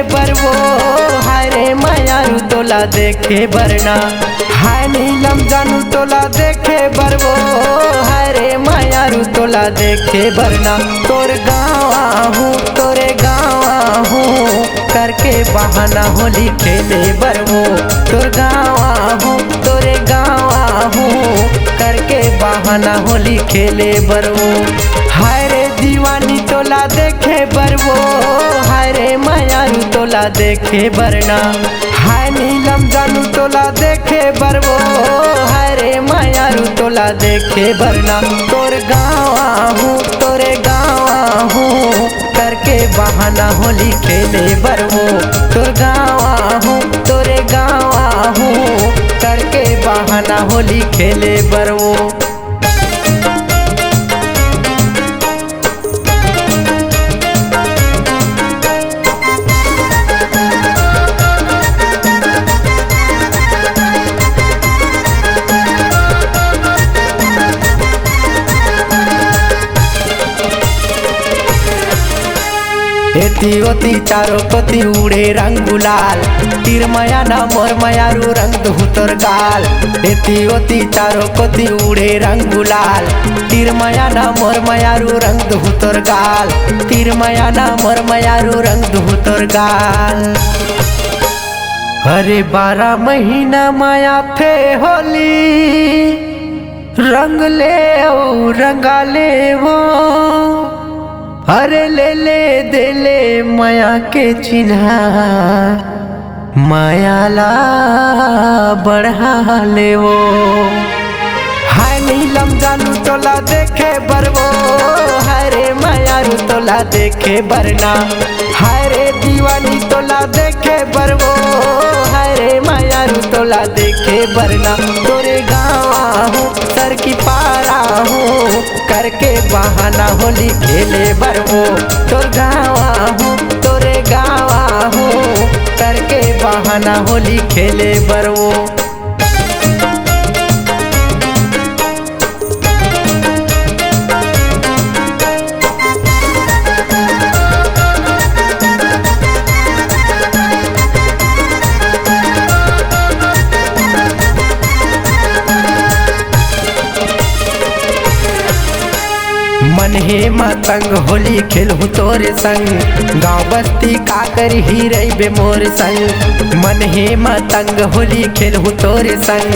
बरवो, हायरे मायारू तोला देखे बरना। हाय नीलम जानू तोला देखे बरवो, हायरे मायारू तोला देखे बरना। तोर गाँव आहूँ तोरे गाँव आहूँ करके बहाना होली खेले बरवो। तोर गाँव आहूँ तोरे गाँव आहूँ करके बहाना होली खेले बरवो। हाय रे दीवानी तोला देखे बरवो, हाय रे मायारू तोला देखे बरना। हाय नीलम जानू तोला देखे बरवो, हाय रे मायारू तोला देखे बरना। तोर गाँव आहूँ तोरे गाँव आहूँ करके बहाना होली खेले बरवो। तोर गाँव आहूँ तोरे गाँव आहूँ करके बहाना होली खेले बरवो। एती ओती चारों पति उड़े रंग गुलाल, तीर मया ना मोर मयारू रंग धुतर गाल। एती ओती चारों पति उड़े रंग गुलाल, तीर मया ना मोर मयारू रंग धुतर गाल। तीर मया ना मोर मयारू रंग धुतर गाल। अरे 12 महीना माया थे होली, रंग ले ओ रंगा ले वो। अरे ले ले दे ले माया के चिन्हा, माया ला बढ़ा ले वो। हाय नीलम जानू तोला देखे बरवो, हाय रे मायारू तोला देखे बरना। हाय रे दीवानी तोला देखे बरवो, हाय रे मायारू तोला देखे बरना। तोरे गाँव आहूँ सर की पारा हूँ करके बहाना होली खेले बरवो। तोर गाँव आहूँ तोरे गाँव आहूँ करके बहाना होली खेले बरवो। मन हे मतंग होली खेलहु तोरे संग, गाँव बस्ती का कर ही रही बे मोर संग। मन हे मतंग होली खेलहु तोरे संग,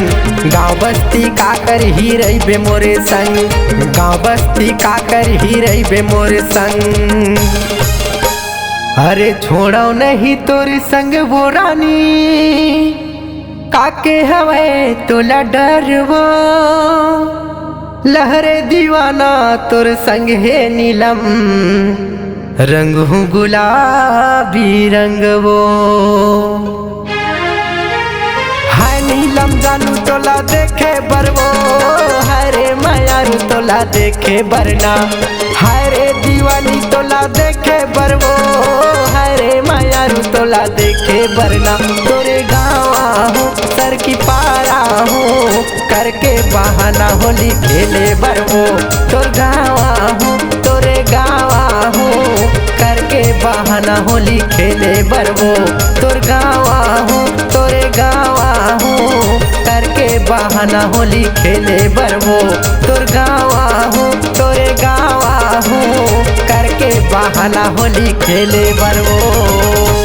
गाँव बस्ती का कर ही रही बे मोरे संग। गाँव बस्ती का कर ही रही बे मोरे संग। अरे छोड़ो नहीं तोरे संग वो रानी, काके हवे तोला डरवो। लहरे दीवाना तोर संग है नीलम, रंग हूँ गुलाबी रंग वो। हाय नीलम जानू तोला देखे बरवो, हाय रे मायारू तोला देखे बरना। हाय रे दीवानी तोला देखे बरवो, हाय रे मायारू तोला देखे बरना। तोरे गाँव आहूँ सर की पारा हूँ करके बहाना होली खेले बरवो। तोर गाँव आहूँ तोरे गाँव आहूँ करके बहाना होली खेले बरवो। तोर गाँव आहूँ तोरे गाँव आहूँ करके बहाना होली खेले बरवो। तोर गाँव आहूँ तोरे गाँव आहूँ करके बहाना होली खेले बरवो।